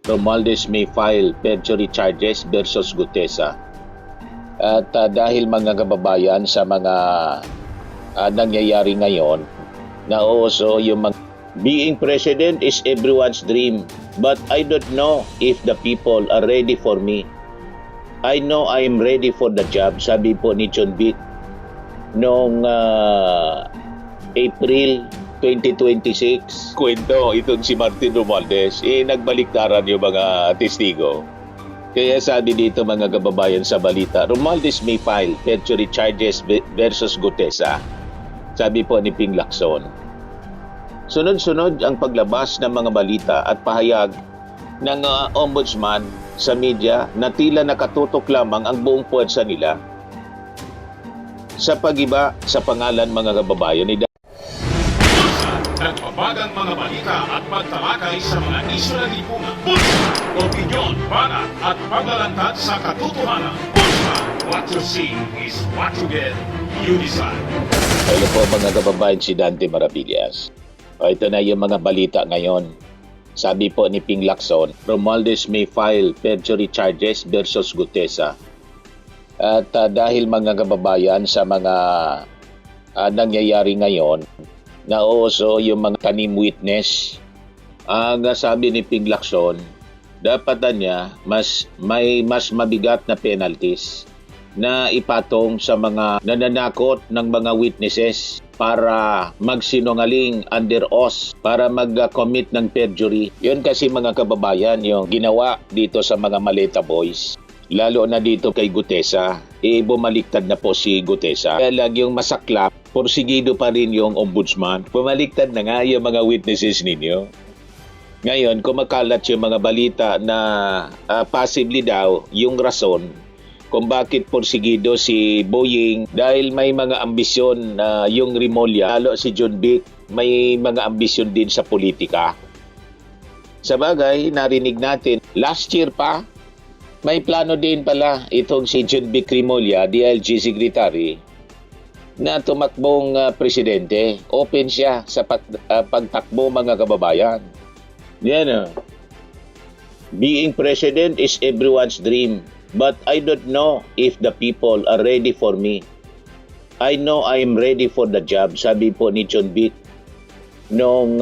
Romualdez may file perjury charges versus Gutesa. At dahil mga kababayan sa mga nangyayari ngayon, na also yung being president is everyone's dream, but I don't know if the people are ready for me. I know I am ready for the job, sabi po ni John Vic noong April 2026. Kwento itong si Martin Romualdez, nagbaliktaran yung mga testigo. Kaya sabi dito mga kababayan sa balita, Romualdez may file perjury charges versus Gutesa, sabi po ni Ping Lacson. Sunod-sunod ang paglabas ng mga balita at pahayag ng ombudsman sa media na tila nakatutok lamang ang buong puwersa nila sa pag-iba sa pangalan mga kababayan ni nagbabagang mga balita at pagtalakay sa mga isyu ng lipunan. Bulsa! Opinyon, banat at paglalantad sa katotohanan. Bulsa! What you see is what you get. You decide. Hello po mga kababayan, si Dante Maravillas. Ito na yung mga balita ngayon. Sabi po ni Ping Lacson, Romualdez may file perjury charges versus Gutesa. At dahil mga kababayan sa mga nangyayari ngayon, na also yung mga tanim witness, ang sabi ni Ping Lacson, dapat niya mas mabigat na penalties na ipatong sa mga nananakot ng mga witnesses para magsinungaling under oath, para mag-commit ng perjury. Yun kasi mga kababayan yung ginawa dito sa mga Maleta Boys. Lalo na dito kay Gutesa, bumaliktad na po si Gutesa. Kaya lang yung masaklap, porsigido pa rin yung ombudsman. Bumaliktad na nga yung mga witnesses ninyo. Ngayon, kumakalat yung mga balita na possibly daw yung rason kung bakit porsigido si Boying dahil may mga ambisyon yung Rimulya, lalo si John Vic, may mga ambisyon din sa politika. Sa bagay, narinig natin, last year pa, may plano din pala itong si John Vic Rimulya, DILG Secretary, na tumakbong presidente. Open siya sa pagtakbo mga kababayan. Yan. Being president is everyone's dream, but I don't know if the people are ready for me. I know I am ready for the job, sabi po ni John Vic noong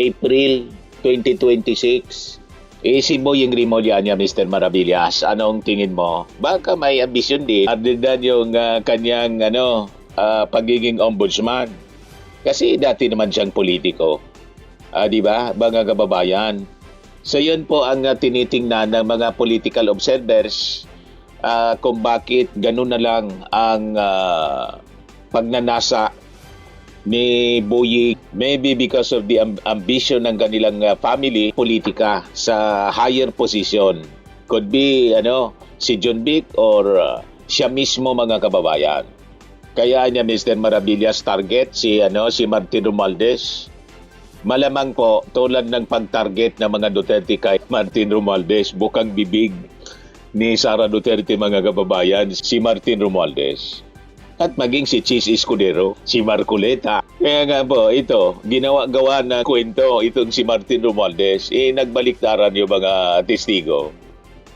April 2026. Si Boying Rimulya niya, Mr. Maravillas, anong tingin mo? Baka may ambisyon din other than yung kanyang pagiging ombudsman. Kasi dati naman siyang politiko. Di ba, mga kababayan? So yun po ang tinitingnan ng mga political observers kung bakit ganun na lang ang pagnanasa ni Boying, maybe because of the ambition ng kanilang family, politika sa higher position. Could be si John Vic or siya mismo mga kababayan. Kaya niya Mr. Maravillas target si Martin Romualdez. Malamang po tulad ng pag-target ng mga Duterte kay Martin Romualdez, bukang bibig ni Sara Duterte mga kababayan, si Martin Romualdez. At maging si Chis Escudero, si Marcoleta. Kaya nga po, ito, gawa na kwento itong si Martin Romualdez, nagbaliktaran yung mga testigo.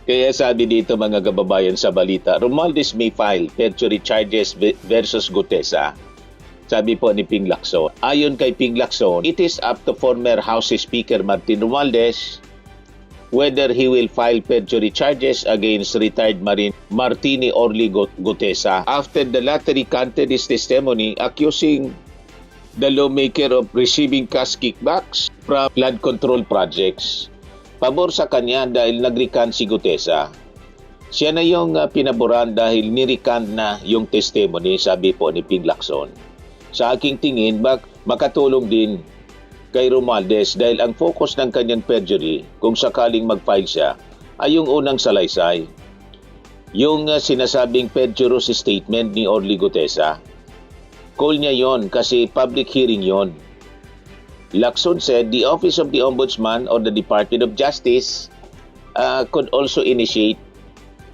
Kaya sabi dito mga kababayan sa balita, Romualdez may file perjury charges versus Gutesa, sabi po ni Ping Lacson. Ayon kay Ping Lacson, it is up to former House Speaker Martin Romualdez whether he will file perjury charges against retired Marine Martini Orly Gutesa after the latter recanted his testimony accusing the lawmaker of receiving cash kickbacks from flood control projects. Pabor sa kanya dahil nag-recant si Gutesa. Siya na yung pinaboran dahil ni-recant na yung testimony, sabi po ni Ping Lacson. Sa aking tingin, makatulong din kay Romualdez dahil ang focus ng kanyang perjury kung sakaling mag-file siya ay yung unang salaysay. Yung sinasabing perjurious statement ni Orly Gutesa. Call niya yon kasi public hearing yon. Lacson said the Office of the Ombudsman or the Department of Justice could also initiate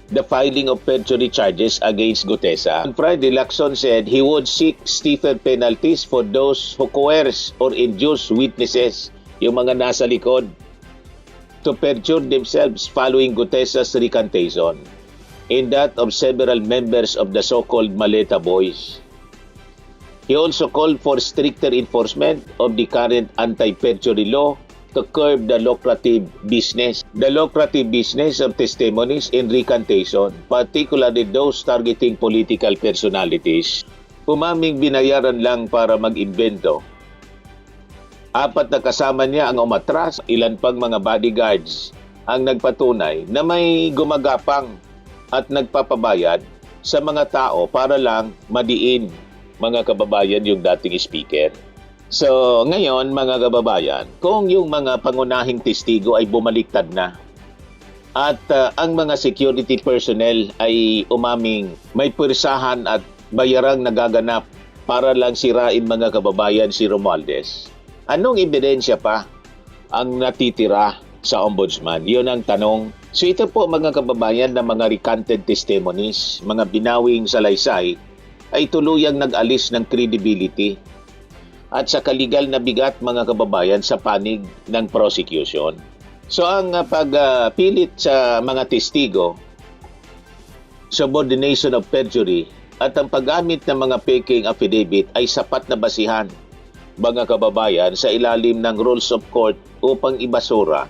the filing of perjury charges against Gutesa. On Friday, Lacson said he would seek stiffer penalties for those who coerce or induce witnesses, yung mga nasa likod to perjure themselves following Gutesa's recantation and that of several members of the so-called Maleta Boys. He also called for stricter enforcement of the current anti-perjury law to curb the lucrative business of testimonies in recantation, particularly those targeting political personalities. Umaming binayaran lang para mag-invento. 4 na kasama niya ang umatras, ilan pang mga bodyguards ang nagpatunay na may gumagapang at nagpapabayad sa mga tao para lang madiin, mga kababayan, yung dating speaker. So, ngayon, mga kababayan, kung yung mga pangunahing testigo ay bumaliktad na at ang mga security personnel ay umaming may pwersahan at bayarang nagaganap para lang sirain, mga kababayan, si Romualdez, anong ebidensya pa ang natitira sa ombudsman? Yun ang tanong. So ito po, mga kababayan, na mga recanted testimonies, mga binawing salaysay, ay tuluyang nag-alis ng credibility at sa kaligal na bigat, mga kababayan, sa panig ng prosecution. So ang pagpilit sa mga testigo, subordination of perjury, at ang paggamit ng mga faking affidavit ay sapat na basihan, mga kababayan, sa ilalim ng rules of court upang ibasura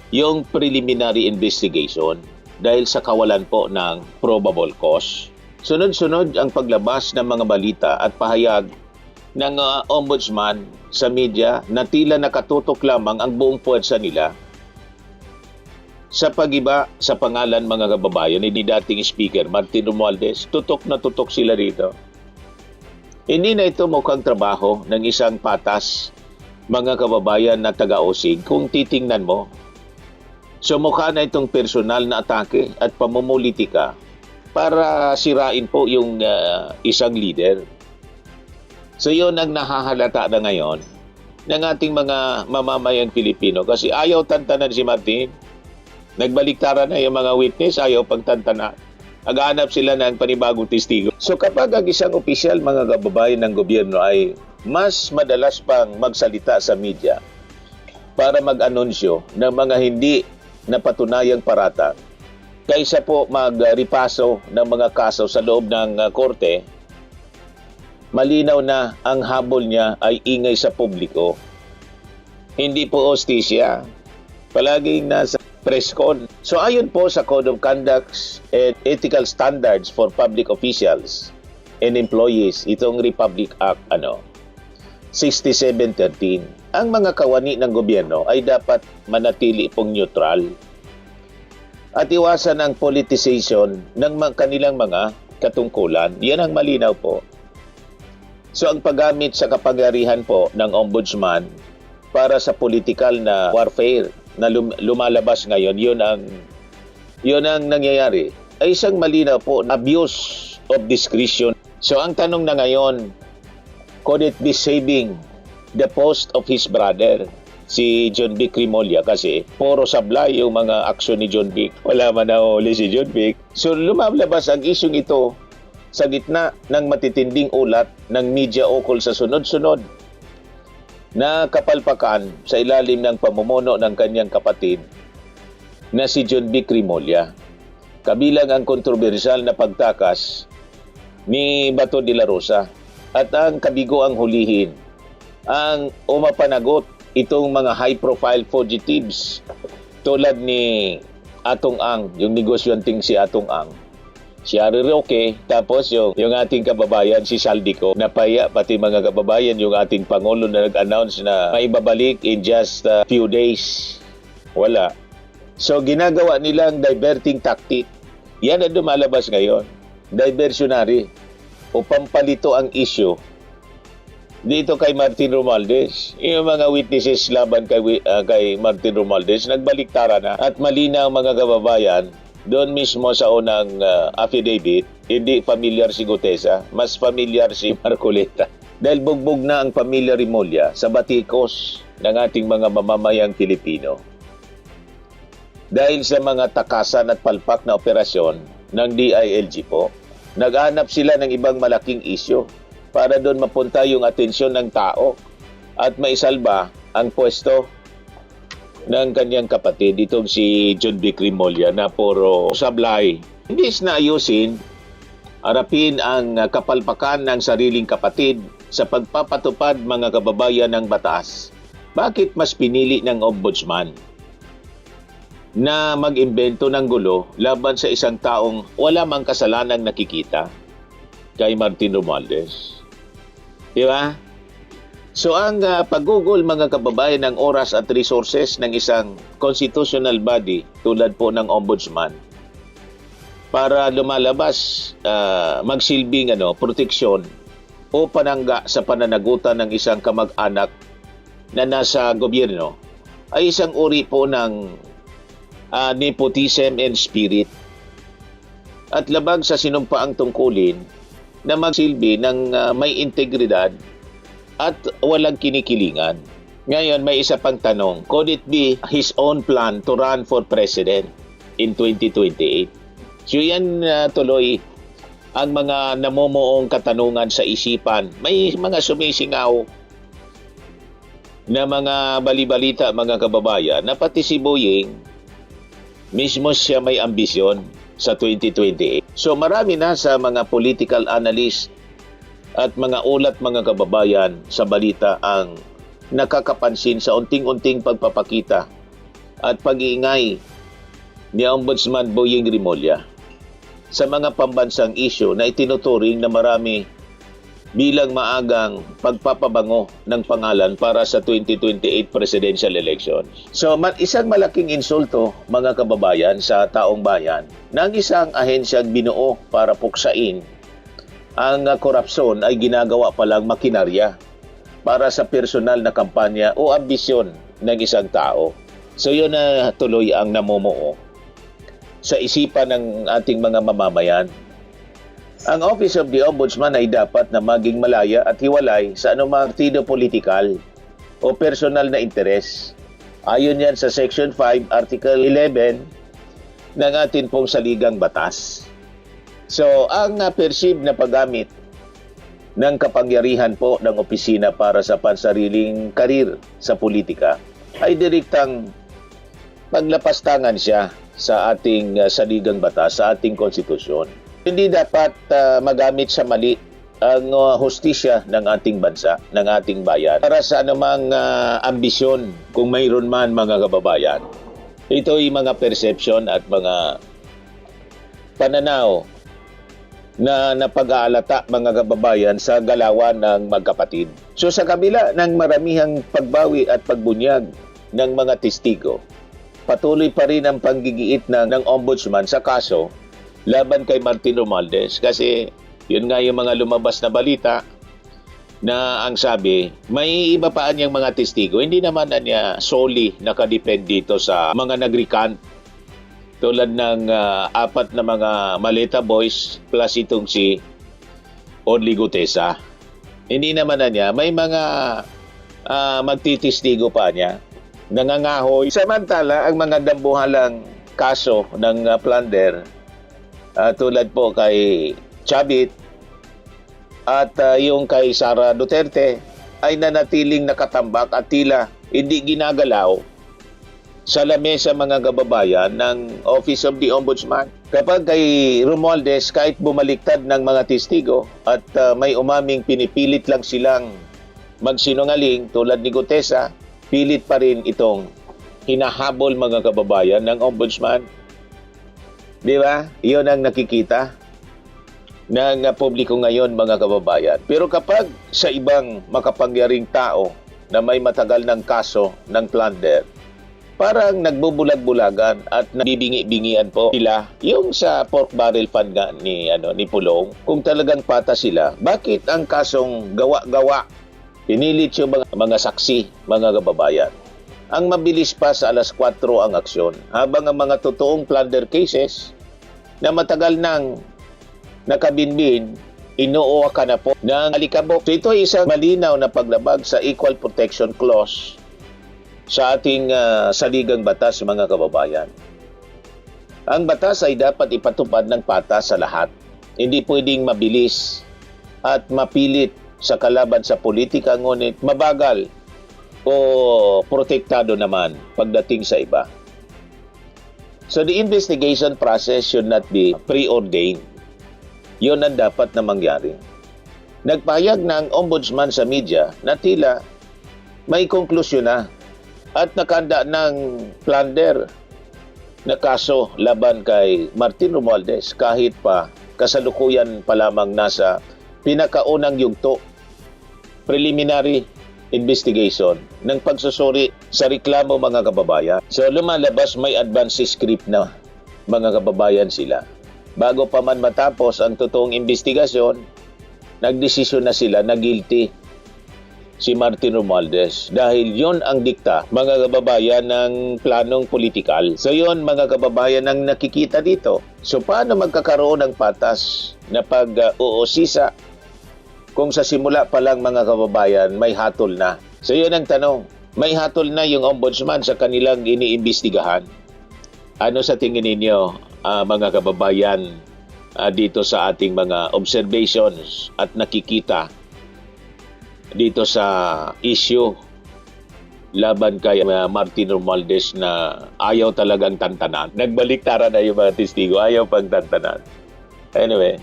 yung preliminary investigation dahil sa kawalan po ng probable cause. Sunod-sunod ang paglabas ng mga balita at pahayag ng ombudsman sa media na tila nakatutok lamang ang buong puwersa nila sa pag-iba sa pangalan, mga kababayan, ni dating Speaker Martin Romualdez. Tutok na tutok sila rito. Hindi na ito mukhang trabaho ng isang patas, mga kababayan, na taga-osig. Kung titingnan mo, so mukha na itong personal na atake at pamumulitika para sirain po yung isang leader. So yun ang nahahalata na ngayon ng ating mga mamamayang Pilipino, kasi ayaw tantanan si Martin. Nagbaliktaran na yung mga witness, ayaw pagtantanan. Naghahanap sila ng panibagong testigo. So kapag ang isang opisyal, mga kababayan, ng gobyerno ay mas madalas pang magsalita sa media para mag-anunsyo ng mga hindi napatunayang paratang kaysa po magripaso ng mga kaso sa loob ng korte, malinaw na ang habol niya ay ingay sa publiko. Hindi po hostisya. Palaging nasa press con. So ayon po sa Code of Conduct and Ethical Standards for Public Officials and Employees, itong Republic Act 6713, ang mga kawani ng gobyerno ay dapat manatili pong neutral at iwasan ang politicization ng kanilang mga katungkulan. Yan ang malinaw po. So ang paggamit sa kapangyarihan po ng ombudsman para sa political na warfare na lumalabas ngayon, yun ang nangyayari, ay isang malinaw po abuse of discretion. So ang tanong na ngayon, could it be saving the post of his brother, si John Vic Remulla? Kasi puro sablay yung mga aksyon ni John Vic. Wala man na uli si John Vic. So lumalabas ang isyong ito sa gitna ng matitinding ulat ng media ukol sa sunod-sunod na kapalpakan sa ilalim ng pamumuno ng kanyang kapatid na si John Vic Remulla. Kabilang ang kontrobersyal na pagtakas ni Bato de la Rosa at ang kabigo ang hulihin, ang umapanagot itong mga high-profile fugitives tulad ni Atong Ang, yung negosyanting si Atong Ang, si Harry Roque, tapos yung ating kababayan si Saldico, napaya pati mga kababayan yung ating Pangulo na nag-announce na maibabalik in just a few days. Wala. So ginagawa nilang diverting tactic. Yan ang lumalabas ngayon. Diversionary. Upang palito ang issue dito kay Martin Romualdez. Yung mga witnesses laban kay Martin Romualdez, nagbaliktaran na at malinaw, mga kababayan. Doon mismo sa unang affidavit, hindi familiar si Gutesa, mas familiar si Marcoleta. Dahil bugbog na ang pamilya Remulla sa batikos ng ating mga mamamayang Pilipino. Dahil sa mga takasan at palpak na operasyon ng DILG po, naghanap sila ng ibang malaking isyu para doon mapunta yung atensyon ng tao at maisalba ang pwesto ng kanyang kapatid, itong si John B. Crimolia, na puro sablay. Hindi na ayusin, harapin ang kapalpakan ng sariling kapatid sa pagpapatupad mga kababayan ng batas. Bakit mas pinili ng ombudsman na mag-imbento ng gulo laban sa isang taong wala mang kasalanang nakikita kay Martin Romualdez? Di ba? So ang paggugol mga kababayan ng oras at resources ng isang constitutional body tulad po ng ombudsman para lumalabas magsilbing proteksyon o panangga sa pananagutan ng isang kamag-anak na nasa gobyerno ay isang uri po ng nepotism and spirit at labag sa sinumpaang tungkulin na magsilbi ng may integridad at walang kinikilingan. Ngayon, may isa pang tanong. Could it be his own plan to run for president in 2028? So yan tuloy ang mga namumuong katanungan sa isipan. May mga sumisingaw na mga balibalita mga kababayan na pati si Boying mismo siya may ambisyon sa 2028. So marami na sa mga political analyst at mga ulat mga kababayan sa balita ang nakakapansin sa unting-unting pagpapakita at pag-iingay ni Ombudsman Boying Rimulya sa mga pambansang isyu na itinuturing na marami bilang maagang pagpapabango ng pangalan para sa 2028 presidential election. So isang malaking insulto mga kababayan sa taong bayan ng isang ahensyang binuo para puksain ang korupsyon ay ginagawa palang makinarya para sa personal na kampanya o ambisyon ng isang tao. So yun na tuloy ang namumuo sa isipan ng ating mga mamamayan. Ang Office of the Ombudsman ay dapat na maging malaya at hiwalay sa anumang partido politikal o personal na interes. Ayon yan sa Section 5, Article 11 ng ating pong saligang batas. So, ang perceived na paggamit ng kapangyarihan po ng opisina para sa pansariling karir sa politika ay direktang paglapastangan siya sa ating saligang batas, sa ating konstitusyon. Hindi dapat magamit sa mali ang hustisya ng ating bansa, ng ating bayan para sa anumang ambisyon kung mayroon man mga kababayan. Ito ay mga perception at mga pananaw na napag-aalata mga kababayan sa galawan ng magkapatid. So sa kabila ng maramihang pagbawi at pagbunyag ng mga testigo, patuloy pa rin ang panggigiit ng ombudsman sa kaso laban kay Martin Romualdez kasi yun nga yung mga lumabas na balita na ang sabi, may iba pa niyang mga testigo. Hindi naman na niya solely nakadepend dito sa mga nag-recant tulad ng apat na mga Maleta Boys plus itong si Orly Gutesa. Hindi naman na niya. May mga magtitistigo pa niya. Nangangahoy. Samantala, ang mga dambuhalang kaso ng plunder tulad po kay Chavit at yung kay Sara Duterte ay nanatiling nakatambak at tila hindi ginagalaw sa lamesa mga kababayan ng Office of the Ombudsman. Kapag kay Romualdez, kahit bumaliktad ng mga testigo at may umaming pinipilit lang silang magsinungaling tulad ni Gutesa, pilit pa rin itong hinahabol mga kababayan ng Ombudsman. Di ba? Iyon ang nakikita ng publiko ngayon mga kababayan. Pero kapag sa ibang makapangyaring tao na may matagal ng kaso ng plunder, parang nagbubulag-bulagan at nabibingi-bingian po sila yung sa pork barrel fund nga ni Pulong. Kung talagang patas sila, bakit ang kasong gawa-gawa pinilit yung mga saksi, mga kababayan? Ang mabilis pa sa alas 4 ang aksyon, habang ang mga totoong plunder cases na matagal nang nakabinbin, inuuwa ka na po ng alikabok. So ito ay isang malinaw na paglabag sa Equal Protection Clause sa ating saligang batas mga kababayan. Ang batas ay dapat ipatupad ng patas sa lahat. Hindi pwedeng mabilis at mapilit sa kalaban sa politika, ngunit mabagal o protektado naman pagdating sa iba. So the investigation process should not be preordained. Yun ang dapat na mangyari. Nagpahayag ng ombudsman sa media na tila may konklusyon na at nakanda ng plunder na kaso laban kay Martin Romualdez kahit pa kasalukuyan pa lamang nasa pinakaunang yugto preliminary investigation ng pagsusuri sa reklamo mga kababayan. So lumalabas may advance script na mga kababayan sila. Bago pa man matapos ang totoong investigasyon, nagdesisyon na sila na guilty si Martin Romualdez dahil yon ang dikta mga kababayan ng planong politikal. So yon mga kababayan ang nakikita dito. So paano magkakaroon ng patas na pag-uusisa kung sa simula pa lang mga kababayan may hatol na? So yun ang tanong. May hatol na yung ombudsman sa kanilang iniimbestigahan. Ano sa tingin ninyo mga kababayan dito sa ating mga observations at nakikita dito sa issue laban kay Martin Romualdez na ayaw talagang tantanan. Nagbaliktaran na yung mga testigo, ayaw pang tantanan. Anyway,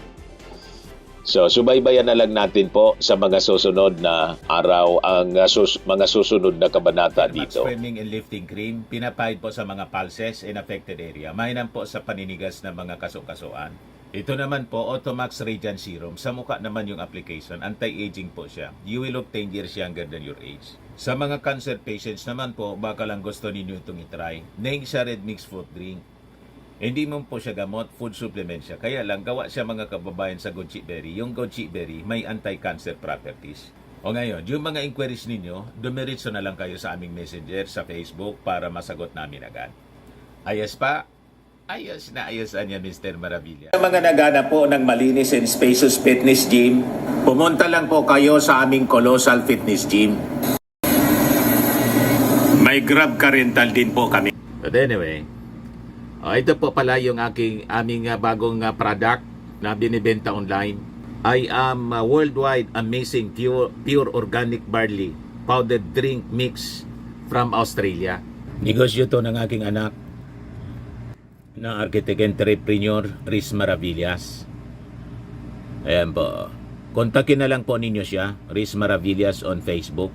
so subaybayan na lang natin po sa mga susunod na araw ang mga susunod na kabanata dito. Swimming and lifting cream, pinapahid po sa mga pulses in affected area. Mainam po sa paninigas ng mga kaso-kasuan. Ito naman po, Automax Radiant Serum. Sa mukha naman yung application, anti-aging po siya. You will look 10 years younger than your age. Sa mga cancer patients naman po, baka lang gusto ninyo itong itry. Neng siya red mixed fruit drink. Hindi mo po siya gamot, food supplement siya. Kaya lang, gawa siya mga kababayan sa goji berry. Yung goji berry may anti-cancer properties. O ngayon, yung mga inquiries ninyo, dumiritso na lang kayo sa aming messenger sa Facebook para masagot namin agad. Ayos pa? Ayos na ayos niya, Mr. Maravilla. Sa mga nagana po ng malinis and spacious fitness gym, pumunta lang po kayo sa aming Colossal Fitness Gym. May Grab car rental din po kami. But anyway, ito po pala yung aming bagong product na binibenta online. I am worldwide amazing pure organic barley powdered drink mix from Australia. Negosyo to ng aking anak na architect entrepreneur Riz Maravillas. Ayan po. Kontakin na lang po ninyo siya, Riz Maravillas on Facebook.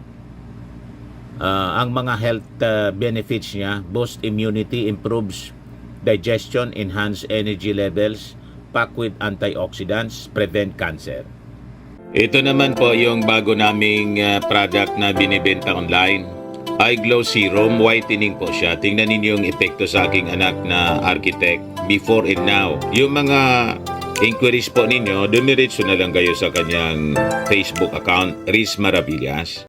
Ang mga health benefits niya, boost immunity, improves digestion, enhance energy levels, packed with antioxidants, prevent cancer. Ito naman po yung bago naming product na binibenta online. Eye Glow Serum, whitening po siya. Tingnan ninyo yung epekto sa aking anak na architect before and now. Yung mga inquiries po ninyo, dumiretso na lang kayo sa kanyang Facebook account, Riz Maravillas.